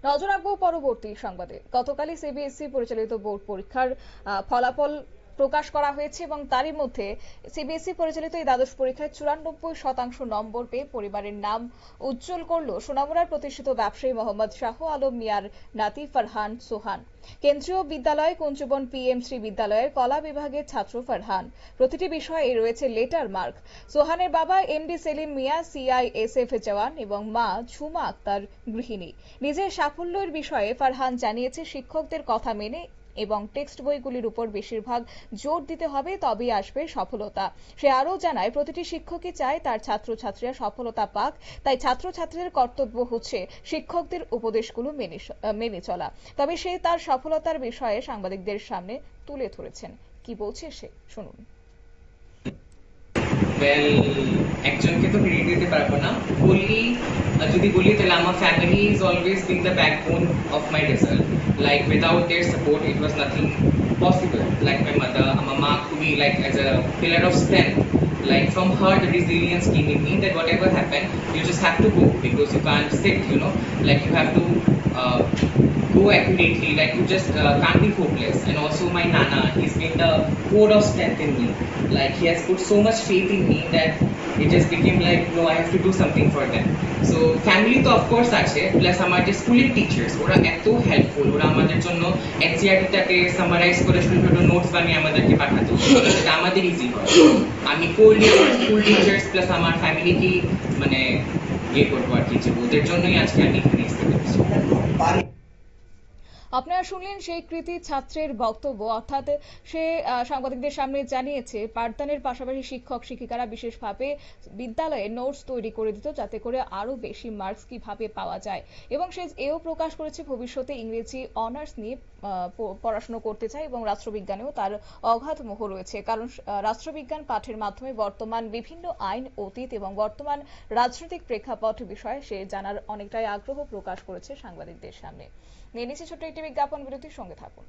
নজর রাখবো পরবর্তী সংবাদে। গতকালই সিবিএসই পরিচালিত বোর্ড পরীক্ষার ফলাফল প্রকাশ করা হয়েছে এবং তারই মধ্যে সিবিএসই পরিচালিত এই দ্বাদশ পরীক্ষায় 94% নম্বর পেয়ে পরিবারের নাম উজ্জ্বল করল সোনামুড়ার প্রতিষ্ঠিত ব্যবসায়ী মোহাম্মদ শাহ আলম মিয়ার নাতি ফারহান সোহান। কেন্দ্রীয় বিদ্যালয় কুঞ্জবন পিএম শ্রী বিদ্যালয়ের কলা বিভাগের ছাত্র ফারহান। প্রতিটি বিষয়ে রয়েছে লেটার মার্ক। সোহানের বাবা এমডি সেলিম মিয়া সিআইএসএফ জওয়ান এবং মা ঝুমা আক্তার গৃহিণী। নিজের সাফল্যের বিষয়ে ফারহান জানিয়েছে, শিক্ষকদের কথা মেনে এবং টেক্সট বইগুলির উপর বেশিরভাগ জোর দিতে হবে, তবেই আসবে সফলতা। সে আরও জানায়, প্রতিটি শিক্ষকই চায় তার ছাত্রছাত্রীরা সফলতা পাক, তাই ছাত্রছাত্রীদের কর্তব্য হচ্ছে শিক্ষকদের উপদেশগুলো মেনে চলা। তবে সে তার সফলতার বিষয়ে সাংবাদিকদের সামনে তুলে ধরেছেন। কি বলছে সে, শুনুন। ওয়েল, একজনকে তো ক্রেডিট দিতে পারবো না। যদি বলি তাহলে আমার family is always been the backbone of my result. Like without their support it was nothing possible. Like my mother, আমার মা খুবই like as a pillar of strength. Like from her, the resilience came in me that whatever happened, you just have to go because you can't sit, like you have to go accurately, like you just can't be hopeless. And also my nana, he's been the core of strength in me. Like he has put so much faith in me that it just became like, no, I have to do something for them. So family to of course আছে, plus আমার যে স্কুলের teachers ওরা এত helpful, ওরা আমাদের জন্য এনসিআরটিটাকে summarise করে ছোট ছোট নোটস বানিয়ে আমাদেরকে পাঠাতো, সেটা আমাদের ইজি হয়। আমি করলে স্কুল টিচার্স প্লাস আমার ফ্যামিলিকে মানে ইয়ে করবো আর কি, যে ওদের জন্যই আজকে আমি এখানে আসতে পেরেছি। আপনারা শুনলেন সেই কৃতি ছাত্রের বক্তব্য। অর্থাৎ সে সাংবাদিকদের সামনে জানিয়েছে, পাঠদানের পাশাপাশি শিক্ষক শিক্ষিকারা বিশেষভাবে বিদ্যালয়ে নোটস তৈরি করে দিত, যাতে করে আরো বেশি মার্কস কিভাবে পাওয়া যায়। এবং সে এও প্রকাশ করেছে ভবিষ্যতে ইংরেজি অনার্স নিয়ে পড়াশোনা করতে চায় এবং রাষ্ট্রবিজ্ঞানেও তার অগাধ মোহ রয়েছে। কারণ রাষ্ট্রবিজ্ঞান পাঠের মাধ্যমে বর্তমান বিভিন্ন আইন, অতীত এবং বর্তমান রাজনৈতিক প্রেক্ষাপট বিষয়ে সে জানার অনেকটাই আগ্রহ প্রকাশ করেছে সাংবাদিকদের সামনে। নিয়ে নিচ্ছে ছোট্ট একটি বিজ্ঞাপন বিরতির, সঙ্গে থাকুন।